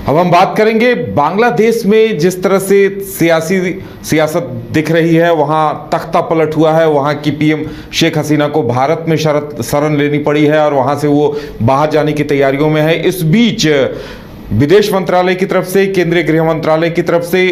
अब हम बात करेंगे बांग्लादेश में जिस तरह से सियासत दिख रही है, वहां तख्ता पलट हुआ है। वहां की पीएम शेख हसीना को भारत में शरण लेनी पड़ी है और वहां से वो बाहर जाने की तैयारियों में है। इस बीच विदेश मंत्रालय की तरफ से, केंद्रीय गृह मंत्रालय की तरफ से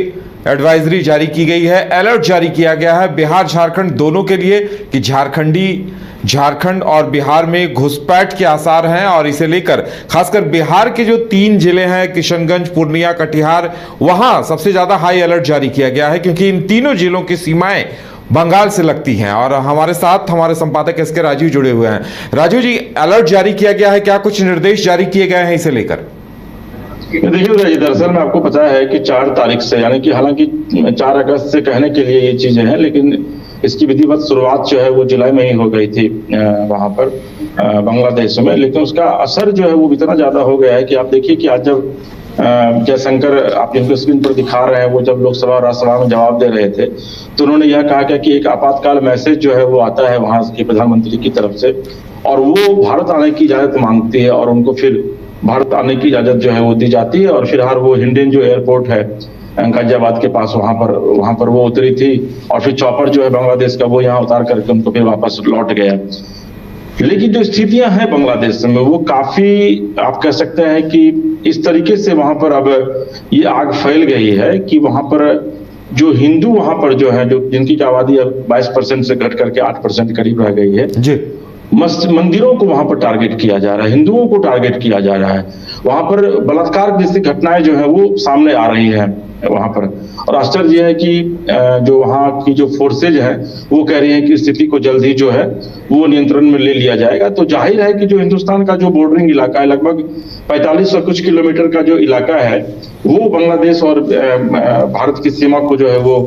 एडवाइजरी जारी की गई है, अलर्ट जारी किया गया है बिहार झारखंड दोनों के लिए कि झारखंड और बिहार में घुसपैठ के आसार हैं। और इसे लेकर खासकर बिहार के जो 3 जिले हैं, किशनगंज, पूर्णिया, कटिहार, वहां सबसे ज्यादा हाई अलर्ट जारी किया गया है क्योंकि इन तीनों जिलों की सीमाएं बंगाल से लगती हैं। और हमारे साथ हमारे संपादक एसके राजीव जुड़े हुए हैं। राजीव जी, अलर्ट जारी किया गया है, क्या कुछ निर्देश जारी किए गए हैं इसे लेकर? देखिए, दरअसल में आपको पता है कि 4 तारीख से, यानी कि हालांकि 4 अगस्त से कहने के लिए ये चीजें हैं, लेकिन इसकी विधिवत शुरुआत जो है वो जुलाई में ही हो गई थी वहां पर बांग्लादेश में। लेकिन उसका असर जो है वो इतना ज्यादा हो गया है कि आप देखिए कि आज जब जयशंकर, आप जिनको स्क्रीन पर दिखा रहे हैं, वो जब लोकसभा और राज्यसभा में जवाब दे रहे थे तो उन्होंने यह कहा कि एक आपातकाल मैसेज जो है वो आता है वहां के प्रधानमंत्री की तरफ से और वो भारत आने की इजाजत मांगती है और उनको फिर भारत आने की इजाजत जो है वो दी जाती है। और फिलहाल वो हिंडन जो एयरपोर्ट है गाजियाबाद के पास, वहां पर वो उतरी थी और फिर चॉपर जो है बांग्लादेश का वो यहाँ उतार करके उनको फिर वापस लौट गया। लेकिन जो स्थितियां हैं बांग्लादेश में वो काफी, आप कह सकते हैं कि इस तरीके से वहां पर अब ये आग फैल गई है कि वहां पर जो हिंदू वहां पर जो है, जो जिनकी आबादी अब 22% से घट करके 8% करीब रह गई है जी, मंदिरों को वहां पर टारगेट किया जा रहा है, हिंदुओं को टारगेट किया जा रहा है। वहां पर बलात्कार जैसी घटनाएं जो है वो सामने आ रही हैं वहां पर। और आश्चर्य यह है कि जो वहां की जो फोर्सेज है वो कह रही हैं कि स्थिति को जल्द ही जो है वो नियंत्रण में ले लिया जाएगा। तो जाहिर है कि जो हिंदुस्तान का जो बॉर्डरिंग इलाका है, लगभग 45 और कुछ किलोमीटर का जो इलाका है, वो बांग्लादेश और भारत की सीमा को जो है वो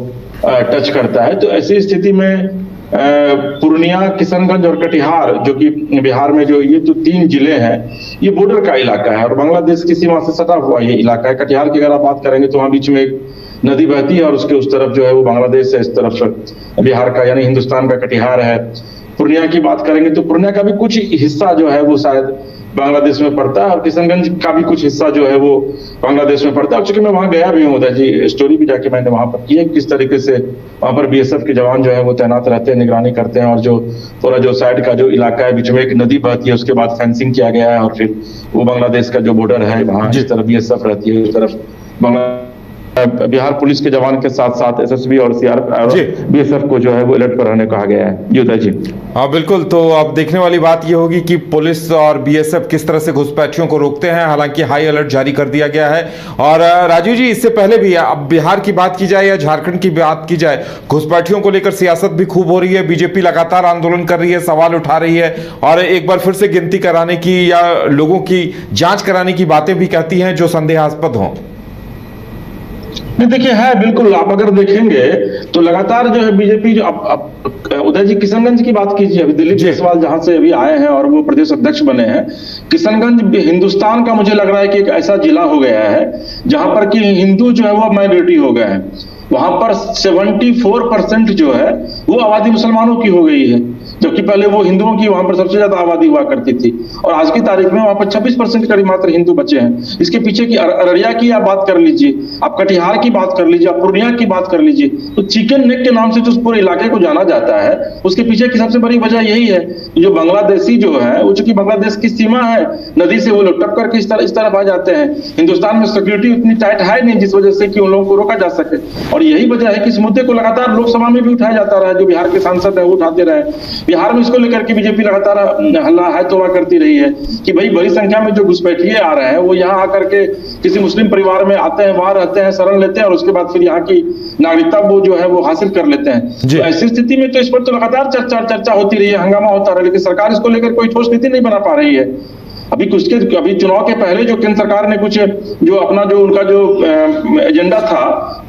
टच करता है। तो ऐसी स्थिति में पूर्णिया, किशनगंज और कटिहार, जो कि बिहार में जो ये जो 3 जिले हैं, ये बॉर्डर का इलाका है और बांग्लादेश की सीमा से सटा हुआ ये इलाका है। कटिहार की अगर आप बात करेंगे तो वहां बीच में एक नदी बहती है और उसके उस तरफ जो है वो बांग्लादेश है, इस तरफ बिहार का यानी हिंदुस्तान का कटिहार है। पूर्णिया की बात करेंगे तो पूर्णिया का भी कुछ हिस्सा जो है वो शायद बांग्लादेश में पड़ता है और किशनगंज का भी कुछ हिस्सा जो है वो बांग्लादेश में पड़ता है। चूंकि मैं वहां गया भी हूँ जी, स्टोरी भी जाके मैंने वहां पर की है, किस तरीके से वहां पर बीएसएफ के जवान जो है वो तैनात रहते हैं, निगरानी करते हैं और जो पूरा जो साइड का जो इलाका है, बीच में एक नदी बहती है, उसके बाद फेंसिंग किया गया है और फिर वो बांग्लादेश का जो बॉर्डर है वहां इस तरफ बीएसएफ रहती है, उस तरफ बिहार पुलिस के जवान के साथ साथ एसएसबी और बीएसएफ को जो है वो अलर्ट पर रहने कहा गया है। जी हाँ बिल्कुल। तो अब देखने वाली बात ये होगी कि पुलिस और बीएसएफ किस तरह से घुसपैठियों को रोकते हैं। हालांकि हाई अलर्ट जारी कर दिया गया है। और राजीव जी, इससे पहले भी अब बिहार की बात की जाए या झारखंड की बात की जाए, घुसपैठियों को लेकर सियासत भी खूब हो रही है। बीजेपी लगातार आंदोलन कर रही है, सवाल उठा रही है और एक बार फिर से गिनती कराने की या लोगों की जांच कराने की बातें भी कहती हैं जो संदेहास्पद हों। नहीं, देखिए है बिल्कुल। आप अगर देखेंगे तो लगातार जो है बीजेपी जो उदय जी किशनगंज की बात कीजिए, अभी दिलीप जायसवाल जहां से अभी आए हैं और वो प्रदेश अध्यक्ष बने हैं। किशनगंज हिंदुस्तान का मुझे लग रहा है कि एक ऐसा जिला हो गया है जहां पर कि हिंदू जो है वो माइनॉरिटी हो गए हैं। वहां पर 74% जो है वो आबादी मुसलमानों की हो गई है, जबकि पहले वो हिंदुओं की वहां पर सबसे ज्यादा आबादी हुआ करती थी और आज की तारीख में वहां पर 26% करीब मात्र हिंदू बचे हैं। इसके पीछे की अररिया की आप बात कर लीजिए, आप कटिहार की बात कर लीजिए, आप पूर्णिया की बात कर लीजिए, तो चिकन नेक के नाम से जो पूरे इलाके को जाना जाता है, उसके पीछे की सबसे बड़ी वजह यही है कि जो बांग्लादेशी जो है वो, चूंकि बांग्लादेश की सीमा है, नदी से वो लोग टप करके इस तरफ आ जाते हैं। हिंदुस्तान में सिक्योरिटी उतनी टाइट है नहीं जिस वजह से कि उन लोगों को रोका जा सके और यही वजह है कि इस मुद्दे को लगातार लोकसभा में भी उठाया जाता रहा है। जो बिहार के सांसद है वो उठाते रहे। बिहार में इसको लेकर के बीजेपी लगातार हल्ला है तोबा करती रही है कि भाई बड़ी संख्या में जो घुसपैठिए आ रहे हैं वो यहाँ आकर के किसी मुस्लिम परिवार में आते हैं, वहां रहते हैं, शरण लेते हैं और उसके बाद फिर यहाँ की नागरिकता वो जो है वो हासिल कर लेते हैं। तो ऐसी स्थिति में तो इस पर तो लगातार चर्चा होती रही है, हंगामा होता रहा, लेकिन सरकार इसको लेकर कोई ठोस नीति नहीं बना पा रही है। अभी चुनाव के पहले जो केंद्र सरकार ने कुछ जो अपना जो उनका जो एजेंडा था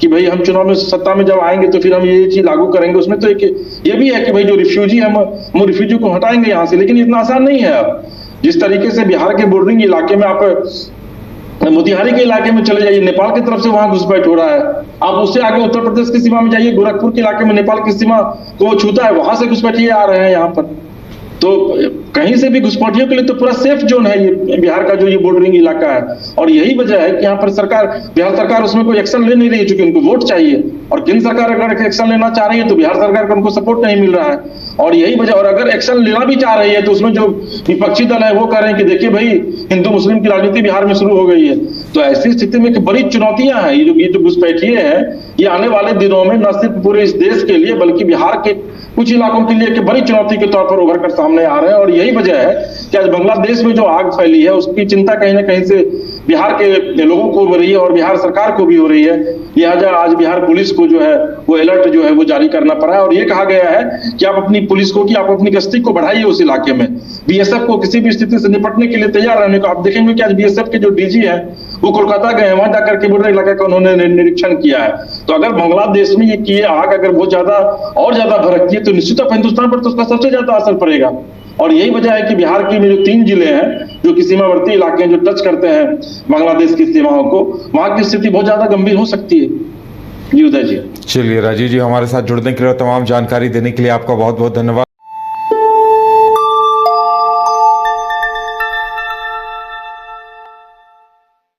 कि भाई हम चुनाव में सत्ता में जब आएंगे तो फिर हम ये चीज लागू करेंगे, उसमें तो एक ये भी है कि भाई जो रिफ्यूजी हम रिफ्यूजी को हटाएंगे यहाँ से, लेकिन इतना आसान नहीं है। अब जिस तरीके से बिहार के बॉर्डरिंग इलाके में आप मोतिहारी के इलाके में चले जाइए, नेपाल की तरफ से वहां घुसपैठ हो रहा है। आप उससे आगे उत्तर प्रदेश की सीमा में जाइए, गोरखपुर के इलाके में नेपाल की सीमा को वो छूता है, वहां से घुसपैठिए आ रहे हैं यहाँ पर। तो कहीं से भी घुसपैठियों के लिए तो पूरा सेफ जोन है ये बिहार का, जो ये बॉर्डरिंग इलाका है। और यही वजह है कि यहाँ पर बिहार सरकार उसमें कोई एक्शन ले नहीं रही है, क्योंकि उनको वोट चाहिए। और केंद्र सरकार अगर एक्शन लेना चाह रही है तो बिहार सरकार का उनको सपोर्ट नहीं मिल रहा है। और यही वजह, और अगर एक्शन लेना भी चाह रही है तो उसमें जो विपक्षी दल है वो कह रहे हैं कि देखिए भाई, हिंदू मुस्लिम की राजनीति बिहार में शुरू हो गई है। तो ऐसी स्थिति में बड़ी चुनौतियां हैं। ये जो घुसपैठिए हैं, ये आने वाले दिनों में न सिर्फ पूरे इस देश के लिए बल्कि बिहार के कुछ इलाकों के लिए एक बड़ी चुनौती के तौर पर उभर कर सामने आ रहे हैं। और यही वजह है कि आज बांग्लादेश में जो आग फैली है उसकी चिंता कहीं ना कहीं से बिहार के लोगों को हो रही है और बिहार सरकार को भी हो रही है। लिहाजा आज बिहार पुलिस को जो है वो अलर्ट जो है वो जारी करना पड़ा है। और ये कहा गया है कि आप अपनी पुलिस को, कि आप अपनी गश्ती को बढ़ाइए उस इलाके में। बीएसएफ को किसी भी स्थिति से निपटने के लिए तैयार रहने को आप देखेंगे कि आज बीएसएफ के जो डीजी है वो कोलकाता गए, वहां जाकर के बॉर्डर इलाके का उन्होंने निरीक्षण किया है। तो अगर बांग्लादेश में ये आग अगर बहुत ज्यादा और ज्यादा भड़कती है तो निश्चित तौर पर हिंदुस्तान पर तो उसका सबसे ज्यादा असर पड़ेगा। और यही वजह है कि बिहार की में जो 3 जिले हैं जो कि सीमावर्ती इलाके हैं, जो टच करते हैं बांग्लादेश की सीमाओं को, वहां की स्थिति बहुत ज्यादा गंभीर हो सकती है। जी उदय जी। चलिए राजीव जी, हमारे साथ जुड़ने के लिए, तमाम जानकारी देने के लिए आपका बहुत बहुत धन्यवाद।